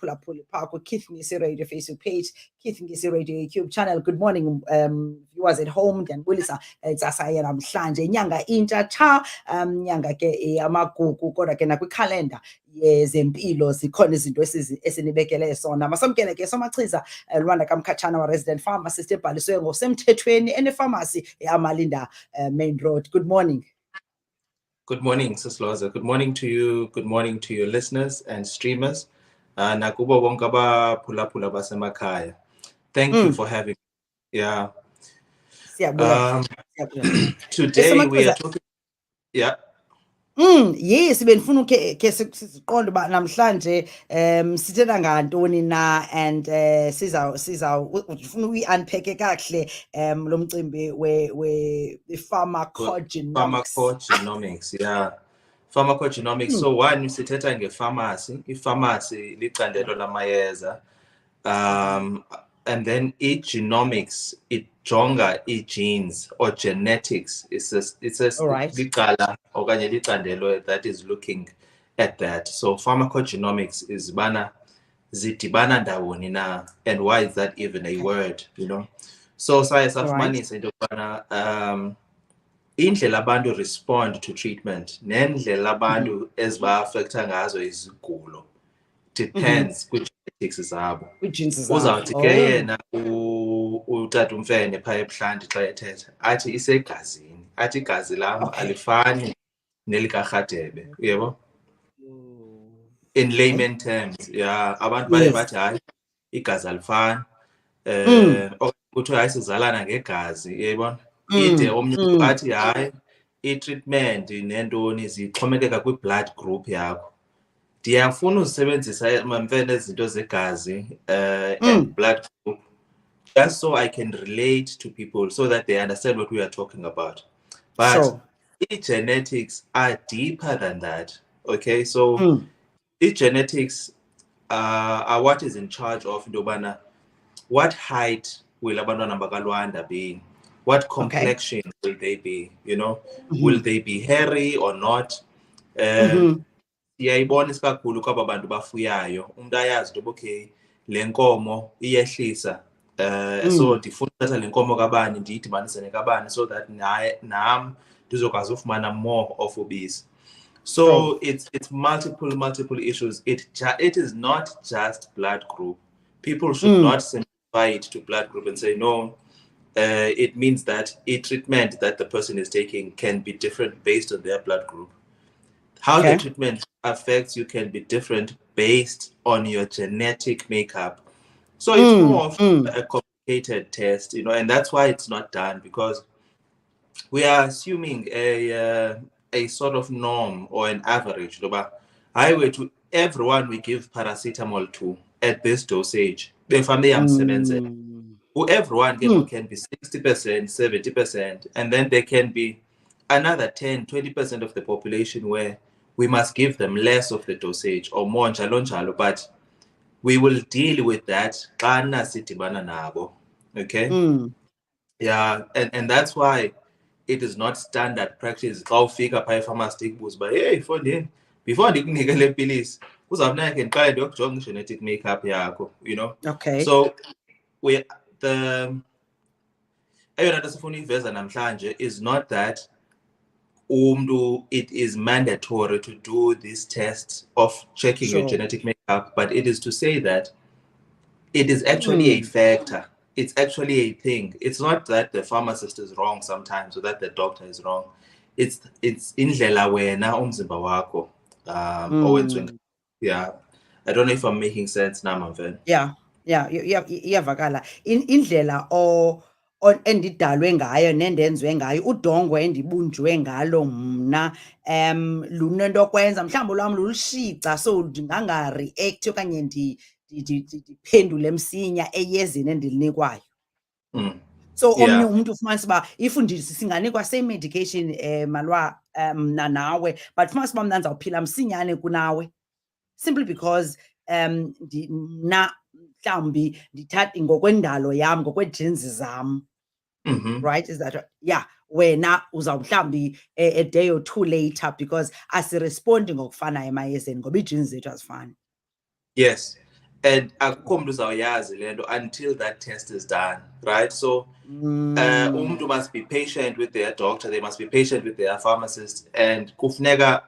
phulaphula phaa Keith Ngisi Radio Facebook page, Keith Ngisi Radio YouTube channel. Good morning, viewers at home. Ndiyanibulisa tsasa namhlanje inyanga intsha cha nyanga ke amagugu kodwa ke nakwikhalenda yezempilo zikhona izinto esinibekele sona. Masamkele ke somachiza Lwanda Kamkhatshana wa resident pharmacist ebhaliswe ngosemthethweni enepharmacy eAmalinda Main Road. Good morning. Good morning, Sis Lhoza. Good morning to you. Good morning to your listeners and streamers. Nakubo bonke abaphulaphula basemakhaya. Thank you for having me. Yeah. Today we are talking. Yeah. Yes, benifuna ke siqonde ba namhlanje sithetha ngantoni na and siza ufuna uyi-unpack kahle lo mcimbi we PharmacoGenomics. Yeah. PharmacoGenomics. So one sithetha ngepharmacy. I-pharmacy licandelo lamayeza. And then genomics, it jonga genes or genetics. It's a that is looking at that. So pharmacogenomics is zitibana ndawoni na, and why is that even a word? You know. So science of money said indlela abantu respond to treatment. Nendlela abantu eziba-affecta ngazo izigulo. Depends which genetics zabo. Uzawuthi ke yena utata uMfene phaa ebuhlanti xa ethetha athi isegazini, athi igazi lam alifani nelikarhadebe, uyabo? In layman terms, yeah, abantu baye bathi hayi igazi alifani kuthiwa hayi sizalana ngegazi, uyayibona? Ide omnye athi hayi i-treatment nentoni zixhomekeka kwi-blood group yakho. Ndiyafuna uzisebenzisa MaMfene izinto zegazi and blood group just so I can relate to people so that they understand what we are talking about. But genetics are deeper than that. Okay, so genetics are what is in charge of Ndobana. What height will abantwana bakaLwanda be? What complexion will they be? You know, will they be hairy or not? Iyayibona isikakhulu kwaba bantu bafuyayo umuntu ayazi into okay le nkomo iyehlisa so ndifuna uthatha le nkomo kabani ndiyidibanise nekabani so that nam ndizokwazi ufumana more of ubisi. So it's multiple issues. It is not just blood group. People should not simplify it to blood group and say no, it means that a treatment that the person is taking can be different based on their blood group. How the treatment affects you can be different based on your genetic makeup. So it's more of a complicated test, you know, and that's why it's not done, because we are assuming a sort of norm or an average. Highway to everyone we give paracetamol to at this dosage. Everyone can be 60%, 70%, and then there can be another 10, 20% of the population where we must give them less of the dosage or more njalo, but we will deal with that. Okay? Yeah, and that's why it is not standard practice. How figure by pharmaceutical boost, but hey, before ndikunike le pilisi, uzawunaka ngiqale ndiyokujonga genetic makeup yakho, you know? Okay. So eyona nto sifuna uyiveza namhlanje is not that it is mandatory to do this test of checking your genetic makeup, but it is to say that it is actually a factor. It's actually a thing. It's not that the pharmacist is wrong sometimes or that the doctor is wrong. It's indlela wena umzimba wakho yeah. I don't know if I'm making sense now, MaMfene. Yeah, iyavakala indlela endidalwe ngayo nendenzwe ngayo udongo endibunjwe ngalo mna lunento kwenza mhlawumbi lwam lulushica so ndinganga-react okanye ndiphendule msinya eyezini endilinikwayo. So omnye umuntu ufumanisa uba if singanikwa same medication malwa mna nawe but ufumanisa uba mna ndizawuphila msinyane kunawe simply because mna mhlawumbi ndithatha ngokwendalo yam ngokwe-genes zam. Right, is that yeah wena uzawumhlawumbi a day or two later because asirespondi ngokufanayo emayezeni ngoba ii-genes zethu azifani. Yes, and akukho umuntu uzawuyazi le nto until that test is done, right? So umuntu must be patient with their doctor, they must be patient with their pharmacist, and kufuneka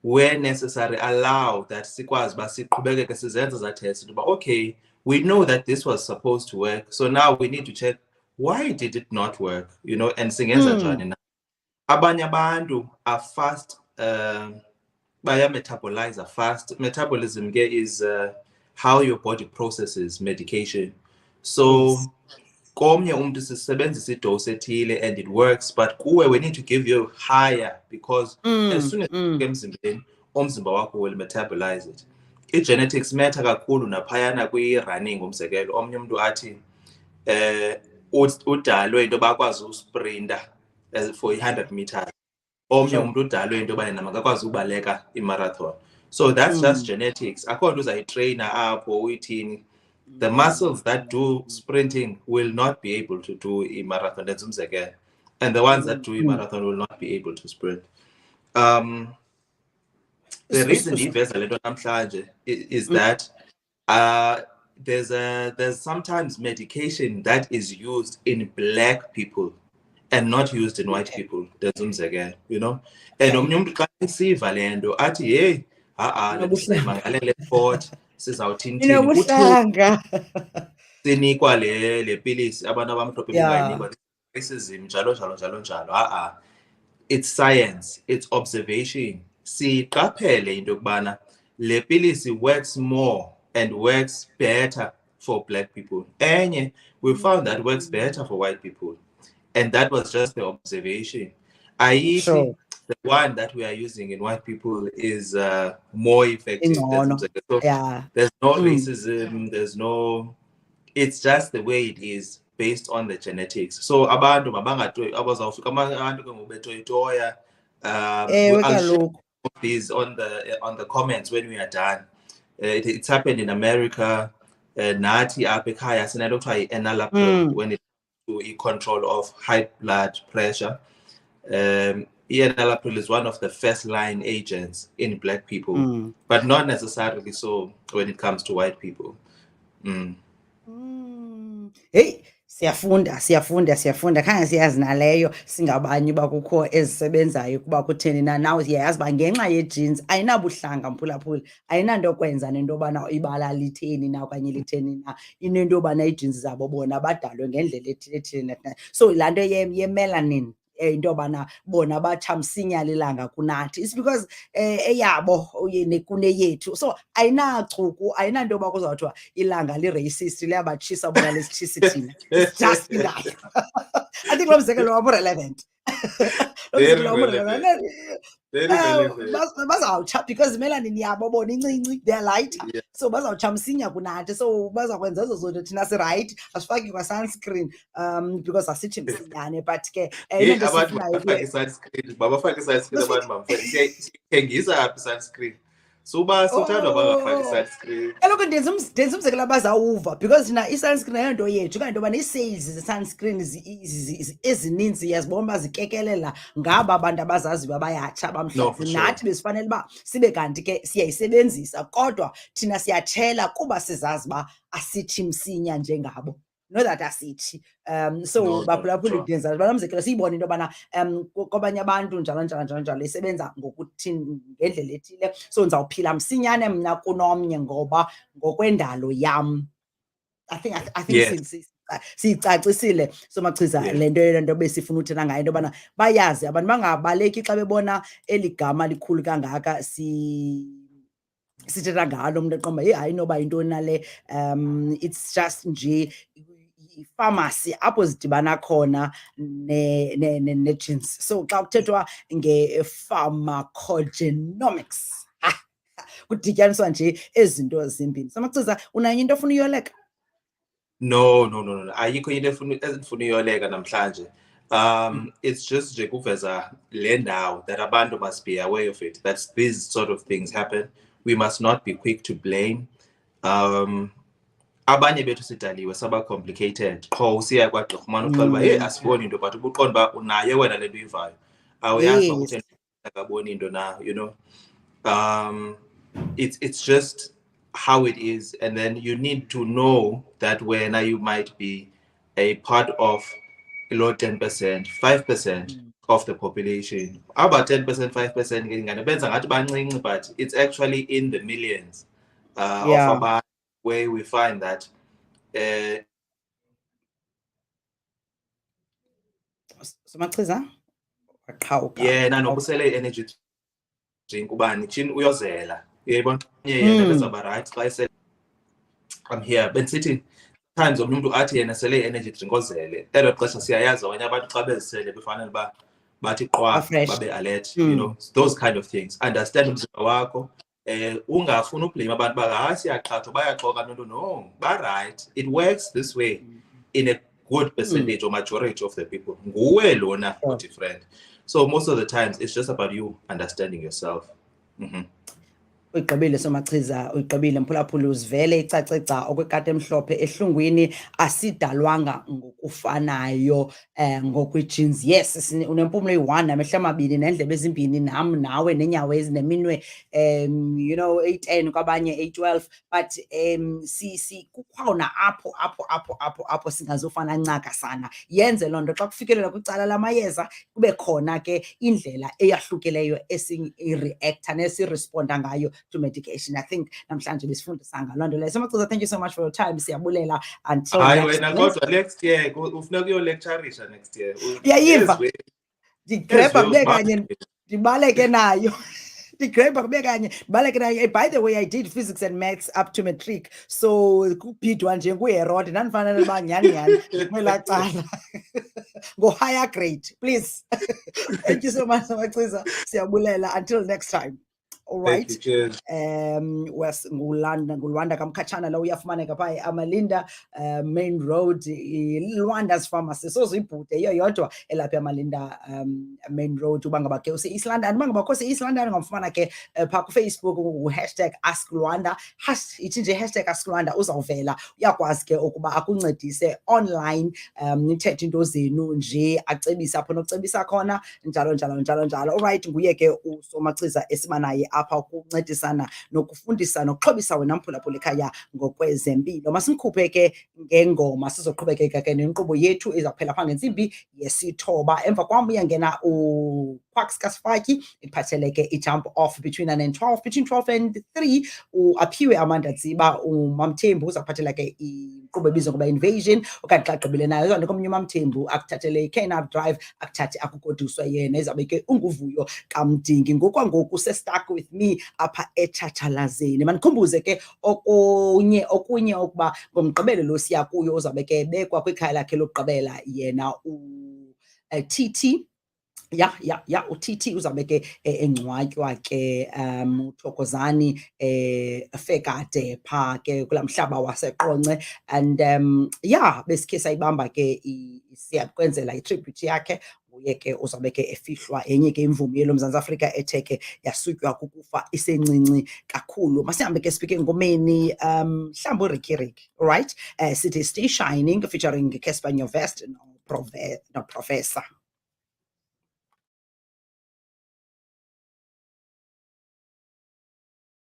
where necessary allow that sikwazi uba siqhubekeke sizenza za test uba okay, we know that this was supposed to work, so now we need to check why did it not work, you know, and singenza njani na. Abanye abantu are fast baya-metabolize fast. Metabolism is how your body processes medication. So komnye umuntu sisebenzisa idose ethile and it works, but kuwe we need to give you higher because as soon as emzimbeni umzimba wakho will metabolize it. I-genetics matter kakhulu naphayana kwi-running umzekelo. Omnye umuntu athi udalwe into bakwazi usprinta for 100 meters. Omnye umuntu udalwe into yoba yena makakwazi ubaleka imarathon. So that's just genetics. Akho nto uzayitrayina apho uyithini. The muscles that do sprinting will not be able to do a marathon. That's umzekelo. And the ones that do a marathon will not be able to sprint. The reason iveza le nto namhlanje is that there's sometimes medication that is used in black people and not used in white people. That's umzekelo, you know. And omnye umuntu xa isiva le nto athi hey le sport sizawuthini sinikwa le pilisi abantu abamhlophe bengayinikwa racism njalo njalo njalo njalo. It's science, it's observation. Siqaphele into yokubana le pilisi works more and works better for black people. Enye we found that works better for white people, and that was just the observation. Sure. The one that we are using in white people is more effective. So there's no racism, there's no, it's just the way it is based on the genetics. So abantu mabangatoy abazawufika abantu ke ngobetoyitoya I'll share these on the comments when we are done. It's happened in America. Nathi apha ekhaya sinento kuthiwa yi-enalapril when it comes to control of high blood pressure. Enalapril is one of the first line agents in black people, but not necessarily so when it comes to white people. Hey, siyafunda khange siyazi naleyo singabanye uba kukho ezisebenzayo kuba kutheni na now siyayazi uba ngenxa ye-genes ayinabuhlanga mphulaphula ayinanto yokwenza nento yobana ibala litheni na okanye litheni na inento yobana ii-genes zabo bona badalwe ngendlela ethile. So laa nto ye-melanin into yobana bona batsha msinya lilanga kunathi, it's because eyabo kuneyethu. So ayinachuku ayinanto yoba kuzawuthiwa ilanga li-racist liyabatshisa bona lisitshisi thina. It's just ngayo. I think lo mzekelo wam relevant. Bazawutsha because melanin yabo bona incinci, they're lighter. So bazawutsha msinya kunathi, so bazakwenza ezo zinto thina sirayithi asifaki kwa-sunscreen because asithi msinyane, but ke abantu babafake i-sunscreen abantu bamthengisa apha i-sunscreen. Suba suthandwa bangafaki i-sunscreen. Kaloku ndenza umzekelo abazawuva because thina i-sunscreen ayonto yethu kanti yoba nee-sales ze-sunscreen ezininzi yazibona uba zikekelela ngaba abantu abazaziyo abayatsha abamhlophe. Nathi besifanele uba sibe kanti ke siyayisebenzisa kodwa thina siyatshela kuba sizazi uba asithi msinya njengabo. Know that asithi. So baphulaphula ukwenza bala mzekelo siyibona into yobana kwabanye abantu njalo njalo njalo njalo isebenza ngokuthini ngendlela ethile. So ndizawuphila msinyane mna kunomnye ngoba ngokwendalo yam. I think siyicacisile somachiza le nto besifuna uthena ngayo into yobana bayazi abantu bangabaleki xa bebona eli gama likhulu kangaka sithetha ngalo umntu eqomba hayi noba yintoni nale. It's just nje i-pharmacy apho zidibana khona ne-genes. So xa kuthethwa nge-PharmacoGenomics kudityaniswa nje ezinto ezimbini. Somachiza unayo into ofuna uyoleka? No. Ayikho into endifuna uyoleka namhlanje. It's just nje kuveza le ndawo that abantu must be aware of it, that these sort of things happen. We must not be quick to blame. Abanye bethu sidaliwe saba complicated. Qho usiya kwagqirha umane uxela uba hey asiboni into, but ubuqonda uba unayo wena le nto uyivayo. Awuyazi uba kutheni akaboni into na, you know. It's just how it is, and then you need to know that when you might be a part of below 10%, 5% of the population. About 10%, 5% getting bancinci, but it's actually in the millions of about where we find that yena noba usele energy drink ubani chin uyozela yebo yena bezaba right xa esele I'm here benisithi times umuntu athi yena sele energy drink ozele elo xesha siyayazi abanye abantu xa bezisele befanele ba bathi qwa babe alert, you know, those kind of things. Understand umzimba wakho ungafuni ublame abantu ba siyaqhatha bayaxoka no ba right, it works this way in a good percentage or majority of the people. Nguwe lona different. So most of the times it's just about you understanding yourself. Uyigqibile Somachiza, uyigqibile Mphulaphula, uzivele icaceca okwekati emhlophe ehlungwini asidalwanga ngokufanayo ngokwe-genes. Yes, unempumlo eyi-1 namehlo amabini neendlebe ezimbini nam nawe neenyawo ezineminwe you know 8-10 kwabanye 8-12 but kukhona apho singazofana ncaka sana. Yenze loo nto xa kufikelela kwicala lamayeza kube khona ke indlela eyahlukileyo esi-reacta nesiresponda ngayo to medication. I think namhlanje besifundisa ngaloo nto leyo. Somachiza, thank you so much for your time. Siyabulela until next year ufuna kuyolecturisha next year. Uyayiva ndigrepha kube kanye ndibaleke nayo. Ndigrepha kube kanye ndibaleke nayo. By the way, I did physics and maths up to matric, so kubhidwa nje nguHerod ndandifanele uba nyani ndikwela cala ngo-higher grade, please. Thank you so much Somachiza, siyabulela until next time. All right. Ngulwanda kamkhatshana lo uyafumaneka phaa Amalinda main road Lwanda's pharmacy sozibhude iyo yodwa elapha Amalinda main road. Uba ngaba ke use-East London, uba ngaba kho East London ngamfumana ke phaa kuFacebook #AskLwanda, ithi nje #AskLwanda uzawuvela. Uyakwazi ke ukuba akuncedise online, nithethe into zenu nje, acebise apho nokucebisa khona njalo njalo njalo njalo. All right, nguye ke uSomachiza esibanaye apha ukuncedisana nokufundisa nokuxhobisa wena Mphulaphula ekhaya ngokwezempilo. Masimkhuphe ke ngengoma, sizoqhubekeka ke nenkqubo yethu ezawuphela phaa ngentsimbi yesithoba. Emva kwam uyangena uQuacks kaSifaki iphathele ke i-jump off between 9 and 12, between 12 and 3 uAphiwe Amanda Dziba, uMamthembu uzawuphathela ke inkqubo ebizwa ngoba Invasion. Okanye xa gqibile nayo uzawunika komnye uMamthembu akuthathele i-Kenard Drive, akuthathe akugoduswa yena, izawube ke unguvuyo kaMdingi. Ngokwangoku se-stuck with me apha eTshatshalazeni. Manikhumbuze ke okunye ukuba ngomgqibelo lo siya kuyo uzawube ke bekwa kwikhaya lakhe lokugqibela yena TT. uTT uzawube ke engcwatywa ke uThokozani Fekade phaa ke kulaa mhlaba waseQonce. And besikhe sayibamba ke siyakwenzela itribute yakhe. Nguye ke uzawube ke efihlwa enye ke imvumi yelo Mzantsi Afrika ethe ke yasutywa kukufa isencinci kakhulu. Masihambe ke sibheke engomeni mhlawumbi uRicky. All right, sithi Stay Shining featuring Casper Nyovest no Professor.